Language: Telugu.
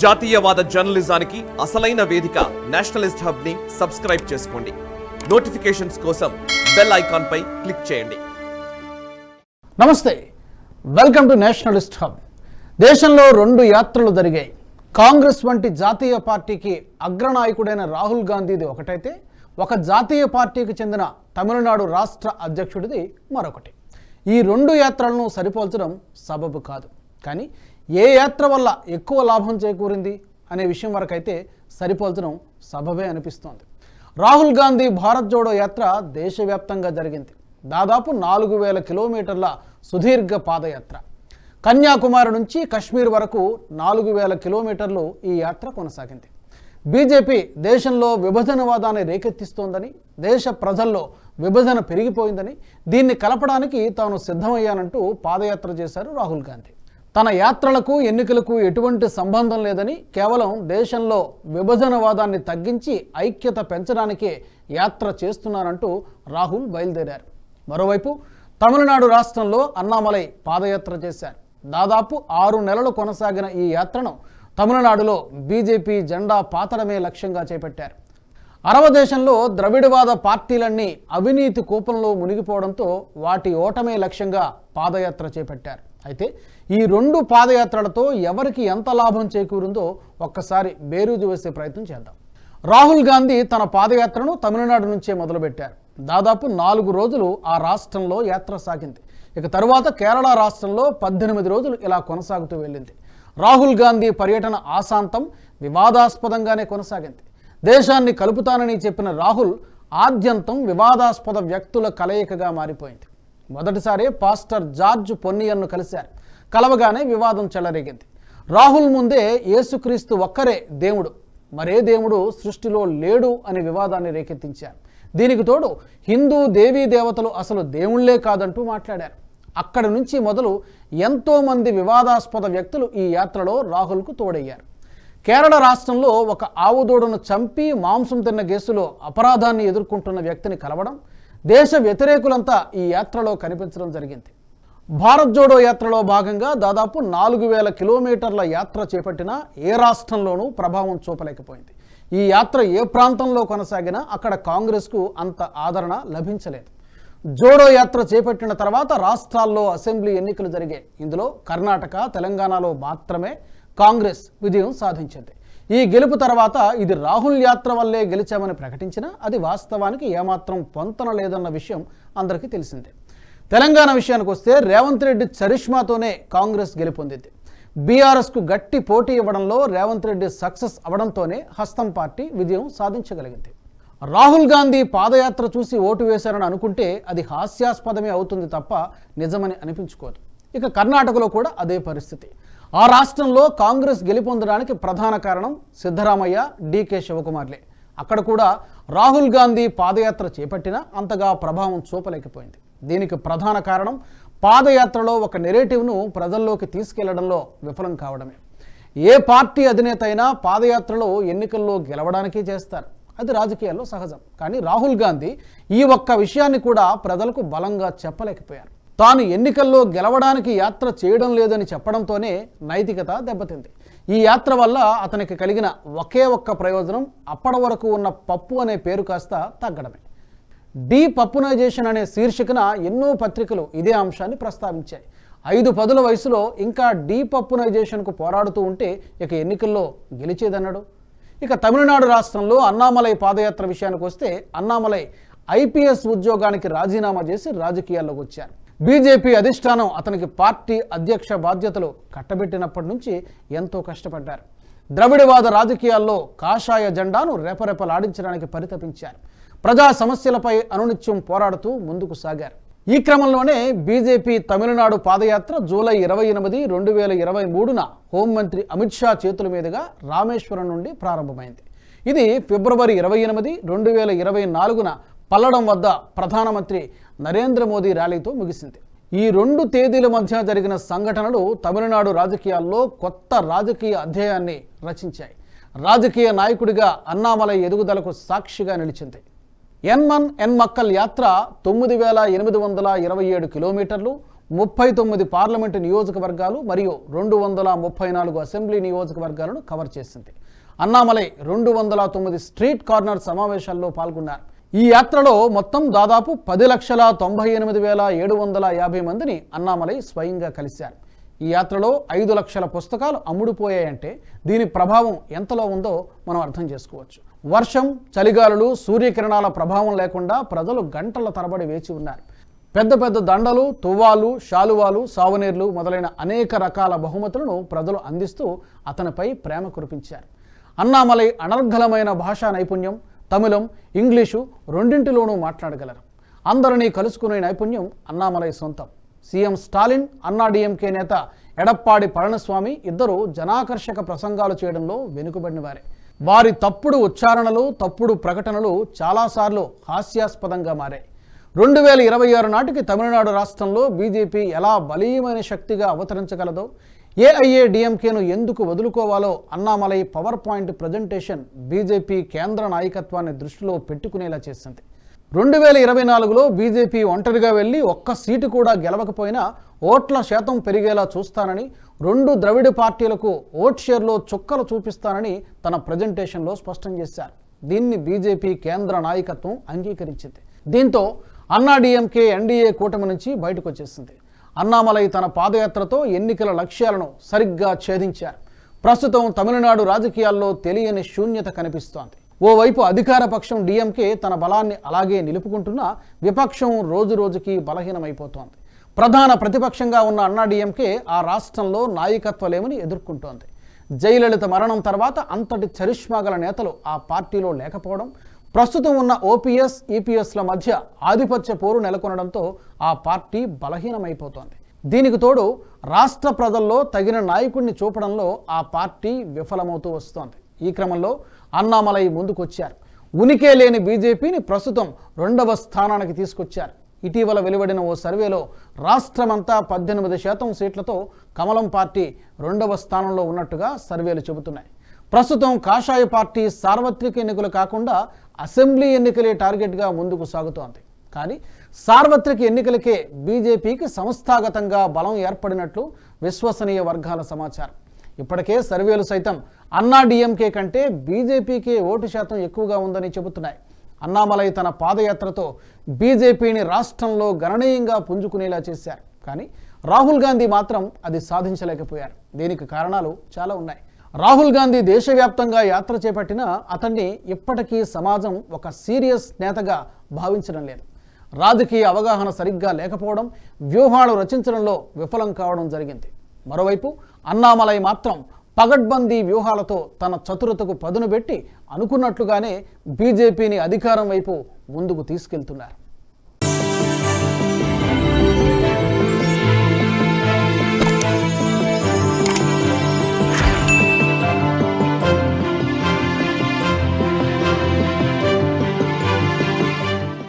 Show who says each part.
Speaker 1: జాతీయవాద జర్నలిజానికి అసలైన వేదిక నేషనలిస్ట్ హబ్ ని సబ్స్క్రైబ్ చేసుకోండి. నోటిఫికేషన్స్ కోసం బెల్ ఐకాన్ పై క్లిక్ చేయండి.
Speaker 2: నమస్తే, వెల్కమ్ టు నేషనలిస్ట్ హబ్. దేశంలో 2 యాత్రలు జరిగాయి. కాంగ్రెస్ వంటి జాతీయ పార్టీకి అగ్రనాయకుడైన రాహుల్ గాంధీది ఒకటైతే, ఒక జాతీయ పార్టీకి చెందిన తమిళనాడు రాష్ట్ర అధ్యక్షుడిది మరొకటి. ఈ 2 యాత్రలను సరిపోల్చడం సబబు కాదు. కానీ ఏ యాత్ర వల్ల ఎక్కువ లాభం చేకూరింది అనే విషయం వరకైతే సరిపోల్చడం సబబే అనిపిస్తోంది. రాహుల్ గాంధీ భారత్ జోడో యాత్ర దేశవ్యాప్తంగా జరిగింది. దాదాపు 4000 కిలోమీటర్ల సుదీర్ఘ పాదయాత్ర. కన్యాకుమారి నుంచి కశ్మీర్ వరకు 4000 కిలోమీటర్లు ఈ యాత్ర కొనసాగింది. బీజేపీ దేశంలో విభజనవాదాన్ని రేకెత్తిస్తోందని, దేశ ప్రజల్లో విభజన పెరిగిపోయిందని, దీన్ని కలపడానికి తాను సిద్ధమయ్యానంటూ పాదయాత్ర చేశారు రాహుల్ గాంధీ. తన యాత్రలకు ఎన్నికలకు ఎటువంటి సంబంధం లేదని, కేవలం దేశంలో విభజనవాదాన్ని తగ్గించి ఐక్యత పెంచడానికే యాత్ర చేస్తున్నారంటూ రాహుల్ బయలుదేరారు. మరోవైపు తమిళనాడు రాష్ట్రంలో అన్నామలై పాదయాత్ర చేశారు. దాదాపు 6 నెలలు కొనసాగిన ఈ యాత్రను తమిళనాడులో బీజేపీ జెండా పాతడమే లక్ష్యంగా చేపట్టారు. అరవ దేశంలో ద్రవిడవాద పార్టీలన్నీ అవినీతి కూపంలో మునిగిపోవడంతో వాటి ఓటమే లక్ష్యంగా పాదయాత్ర చేపట్టారు. అయితే ఈ 2 పాదయాత్రలతో ఎవరికి ఎంత లాభం చేకూరిందో ఒక్కసారి బేరీజు వేసే ప్రయత్నం చేద్దాం. రాహుల్ గాంధీ తన పాదయాత్రను తమిళనాడు నుంచే మొదలుపెట్టారు. దాదాపు 4 రోజులు ఆ రాష్ట్రంలో యాత్ర సాగింది. ఇక తరువాత కేరళ రాష్ట్రంలో 18 రోజులు ఇలా కొనసాగుతూ వెళ్ళింది. రాహుల్ గాంధీ పర్యటన ఆశాంతం వివాదాస్పదంగానే కొనసాగింది. దేశాన్ని కలుపుతానని చెప్పిన రాహుల్ ఆద్యంతం వివాదాస్పద వ్యక్తుల కలయికగా మారిపోయింది. మొదటిసారి పాస్టర్ జార్జ్ పొన్నియన్ను కలిశారు. కలవగానే వివాదం చెలరేగింది. రాహుల్ ముందే యేసుక్రీస్తు ఒక్కరే దేవుడు, మరే దేవుడు సృష్టిలో లేడు అనే వివాదాన్ని రేకెత్తించారు. దీనికి తోడు హిందూ దేవీ దేవతలు అసలు దేవుళ్లే కాదంటూ మాట్లాడారు. అక్కడి నుంచి మొదలు ఎంతోమంది వివాదాస్పద వ్యక్తులు ఈ యాత్రలో రాహుల్కు తోడయ్యారు. కేరళ రాష్ట్రంలో ఒక ఆవుదూడను చంపి మాంసం తిన్న కేసులో అపరాధాన్ని ఎదుర్కొంటున్న వ్యక్తిని కలవడం, దేశ వ్యతిరేకులంతా ఈ యాత్రలో కనిపించడం జరిగింది. భారత్ జోడో యాత్రలో భాగంగా దాదాపు 4000 కిలోమీటర్ల యాత్ర చేపట్టినా ఏ రాష్ట్రంలోనూ ప్రభావం చూపలేకపోయింది. ఈ యాత్ర ఏ ప్రాంతంలో కొనసాగినా అక్కడ కాంగ్రెస్కు అంత ఆదరణ లభించలేదు. జోడో యాత్ర చేపట్టిన తర్వాత రాష్ట్రాల్లో అసెంబ్లీ ఎన్నికలు జరిగాయి. ఇందులో కర్ణాటక, తెలంగాణలో మాత్రమే కాంగ్రెస్ విజయం సాధించింది. ఈ గెలుపు తర్వాత ఇది రాహుల్ యాత్ర వల్లే గెలిచామని ప్రకటించినా అది వాస్తవానికి ఏమాత్రం పొంతన లేదన్న విషయం అందరికీ తెలిసిందే. తెలంగాణ విషయానికి వస్తే రేవంత్ రెడ్డి చరిష్మాతోనే కాంగ్రెస్ గెలుపొందింది. బీఆర్ఎస్కు గట్టి పోటీ ఇవ్వడంలో రేవంత్ రెడ్డి సక్సెస్ అవడంతోనే హస్తం పార్టీ విజయం సాధించగలిగింది. రాహుల్ గాంధీ పాదయాత్ర చూసి ఓటు వేశారని అనుకుంటే అది హాస్యాస్పదమే అవుతుంది తప్ప నిజమని అనిపించుకోదు. ఇక కర్ణాటకలో కూడా అదే పరిస్థితి. ఆ రాష్ట్రంలో కాంగ్రెస్ గెలుపొందడానికి ప్రధాన కారణం సిద్ధరామయ్య, డీకే శివకుమార్లే. అక్కడ కూడా రాహుల్ గాంధీ పాదయాత్ర చేపట్టినా అంతగా ప్రభావం చూపలేకపోయింది. దీనికి ప్రధాన కారణం పాదయాత్రలో ఒక నెరేటివ్ను ప్రజల్లోకి తీసుకెళ్లడంలో విఫలం కావడమే. ఏ పార్టీ అధినేత అయినా పాదయాత్రలో ఎన్నికల్లో గెలవడానికే చేస్తారు. అది రాజకీయాల్లో సహజం. కానీ రాహుల్ గాంధీ ఈ ఒక్క విషయాన్ని కూడా ప్రజలకు బలంగా చెప్పలేకపోయారు. తాను ఎన్నికల్లో గెలవడానికి యాత్ర చేయడం లేదని చెప్పడంతోనే నైతికత దెబ్బతింది. ఈ యాత్ర వల్ల అతనికి కలిగిన ఒకే ఒక్క ప్రయోజనం అప్పటి వరకు ఉన్న పప్పు అనే పేరు కాస్త తగ్గడమే. డీపప్పునైజేషన్ అనే శీర్షికన ఎన్నో పత్రికలు ఇదే అంశాన్ని ప్రస్తావించాయి. 5-10 వయసులో ఇంకా డీపప్పునైజేషన్కు పోరాడుతూ ఉంటే ఇక ఎన్నికల్లో గెలిచేదన్నాడు. ఇక తమిళనాడు రాష్ట్రంలో అన్నామలై పాదయాత్ర విషయానికి వస్తే అన్నామలై ఐపీఎస్ ఉద్యోగానికి రాజీనామా చేసి రాజకీయాల్లోకి వచ్చారు. బీజేపీ అధిష్టానం అతనికి పార్టీ అధ్యక్ష బాధ్యతలు కట్టబెట్టినప్పటి నుంచి ఎంతో కష్టపడ్డారు. ద్రవిడవాద రాజకీయాల్లో కాషాయ జెండాను రెపరెపలాడించడానికి పరితపించారు. ప్రజా సమస్యలపై అనునిత్యం పోరాడుతూ ముందుకు సాగారు. ఈ క్రమంలోనే బీజేపీ తమిళనాడు పాదయాత్ర జూలై 28, 2023న హోంమంత్రి అమిత్ షా చేతుల మీదుగా రామేశ్వరం నుండి ప్రారంభమైంది. ఇది ఫిబ్రవరి 28, 2024న పల్లడం వద్ద ప్రధానమంత్రి నరేంద్ర మోదీ ర్యాలీతో ముగిసింది. ఈ 2 తేదీల మధ్య జరిగిన సంఘటనలు తమిళనాడు రాజకీయాల్లో కొత్త రాజకీయ అధ్యాయాన్ని రచించాయి. రాజకీయ నాయకుడిగా అన్నామలై ఎదుగుదలకు సాక్షిగా నిలిచింది. ఎన్ మక్కల్ యాత్ర 9827 కిలోమీటర్లు, 39 పార్లమెంటు నియోజకవర్గాలు మరియు 234 అసెంబ్లీ నియోజకవర్గాలను కవర్ చేసింది. అన్నామలై 209 స్ట్రీట్ కార్నర్ సమావేశాల్లో పాల్గొన్నారు. ఈ యాత్రలో మొత్తం దాదాపు 10,98,750 మందిని అన్నామలై స్వయంగా కలిశారు. ఈ యాత్రలో 5 లక్షల పుస్తకాలు అమ్ముడుపోయాయంటే దీని ప్రభావం ఎంతలో ఉందో మనం అర్థం చేసుకోవచ్చు. వర్షం, చలిగాలులు, సూర్యకిరణాల ప్రభావం లేకుండా ప్రజలు గంటల తరబడి వేచి ఉన్నారు. పెద్ద పెద్ద దండలు, తువ్వాలు, శాలువాలు, సావనీర్లు మొదలైన అనేక రకాల బహుమతులను ప్రజలు అందిస్తూ అతనిపై ప్రేమ కురిపించారు. అన్నామలై అనర్గళమైన భాషా నైపుణ్యం, తమిళం, ఇంగ్లీషు రెండింటిలోనూ మాట్లాడగలరు. అందరినీ కలుసుకునే నైపుణ్యం అన్నామలై సొంతం. సీఎం స్టాలిన్, అన్నాడీఎంకే నేత ఎడప్పాడి పళనిస్వామి ఇద్దరు జనాకర్షక ప్రసంగాలు చేయడంలో వెనుకబడిన వారే. వారి తప్పుడు ఉచ్చారణలు, తప్పుడు ప్రకటనలు చాలాసార్లు హాస్యాస్పదంగా మారాయి. 2026 నాటికి తమిళనాడు రాష్ట్రంలో బీజేపీ ఎలా బలీయమైన శక్తిగా అవతరించగలదో, ఏఐఏడీఎంకేను ఎందుకు వదులుకోవాలో Annamalai power point presentation BJP కేంద్ర నాయకత్వాన్ని దృష్టిలో పెట్టుకునేలా చేసింది. 2024లో బీజేపీ ఒంటరిగా వెళ్ళి ఒక్క సీటు కూడా గెలవకపోయినా ఓట్ల శాతం పెరిగేలా చూస్తానని, 2 ద్రవిడ పార్టీలకు ఓట్ షేర్లో చుక్కలు చూపిస్తానని తన ప్రజెంటేషన్లో స్పష్టం చేశారు. దీన్ని బీజేపీ కేంద్ర నాయకత్వం అంగీకరించింది. దీంతో అన్నాడీఎంకే ఎన్డీఏ కూటమి నుంచి బయటకు వచ్చేసింది. అన్నామలై తన పాదయాత్రతో ఎన్నికల లక్ష్యాలను సరిగ్గా ఛేదించారు. ప్రస్తుతం తమిళనాడు రాజకీయాల్లో తెలియని శూన్యత కనిపిస్తోంది. ఓవైపు అధికార పక్షం డీఎంకే తన బలాన్ని అలాగే నిలుపుకుంటున్నా విపక్షం రోజురోజుకి బలహీనమైపోతోంది. ప్రధాన ప్రతిపక్షంగా ఉన్న అన్నాడీఎంకే ఆ రాష్ట్రంలో నాయకత్వలేమని ఎదుర్కొంటోంది. జయలలిత మరణం తర్వాత అంతటి చరిష్మా గల నేతలు ఆ పార్టీలో లేకపోవడం, ప్రస్తుతం ఉన్న ఓపీఎస్, ఈపీఎస్ల మధ్య ఆధిపత్య పోరు నెలకొనడంతో ఆ పార్టీ బలహీనమైపోతోంది. దీనికి తోడు రాష్ట్ర ప్రజల్లో తగిన నాయకుడిని చూపడంలో ఆ పార్టీ విఫలమవుతూ వస్తోంది. ఈ క్రమంలో అన్నామలై ముందుకొచ్చారు. ఉనికే లేని బీజేపీని ప్రస్తుతం 2వ స్థానానికి తీసుకొచ్చారు. ఇటీవల వెలువడిన ఓ సర్వేలో రాష్ట్రమంతా 18% సీట్లతో కమలం పార్టీ 2వ స్థానంలో ఉన్నట్టుగా సర్వేలు చెబుతున్నాయి. ప్రస్తుతం కాషాయ పార్టీ సార్వత్రిక ఎన్నికలు కాకుండా అసెంబ్లీ ఎన్నికలే టార్గెట్గా ముందుకు సాగుతోంది. కానీ సార్వత్రిక ఎన్నికలకే బీజేపీకి సంస్థాగతంగా బలం ఏర్పడినట్లు విశ్వసనీయ వర్గాల సమాచారం. ఇప్పటికే సర్వేలు సైతం అన్నాడీఎంకే కంటే బీజేపీకే ఓటు శాతం ఎక్కువగా ఉందని చెబుతున్నాయి. అన్నామలై తన పాదయాత్రతో బీజేపీని రాష్ట్రంలో గణనీయంగా పుంజుకునేలా చేశారు. కానీ రాహుల్ గాంధీ మాత్రం అది సాధించలేకపోయారు. దీనికి కారణాలు చాలా ఉన్నాయి. రాహుల్ గాంధీ దేశవ్యాప్తంగా యాత్ర చేపట్టినా అతన్ని ఇప్పటికీ సమాజం ఒక సీరియస్ నేతగా భావించడం లేదు. రాజకీయ అవగాహన సరిగ్గా లేకపోవడం, వ్యూహాలు రచించడంలో విఫలం కావడం జరిగింది. మరోవైపు అన్నామలై మాత్రం పగడ్బందీ వ్యూహాలతో తన చతురతకు పదును పెట్టి అనుకున్నట్లుగానే బీజేపీని అధికారం వైపు ముందుకు తీసుకెళ్తున్నారు.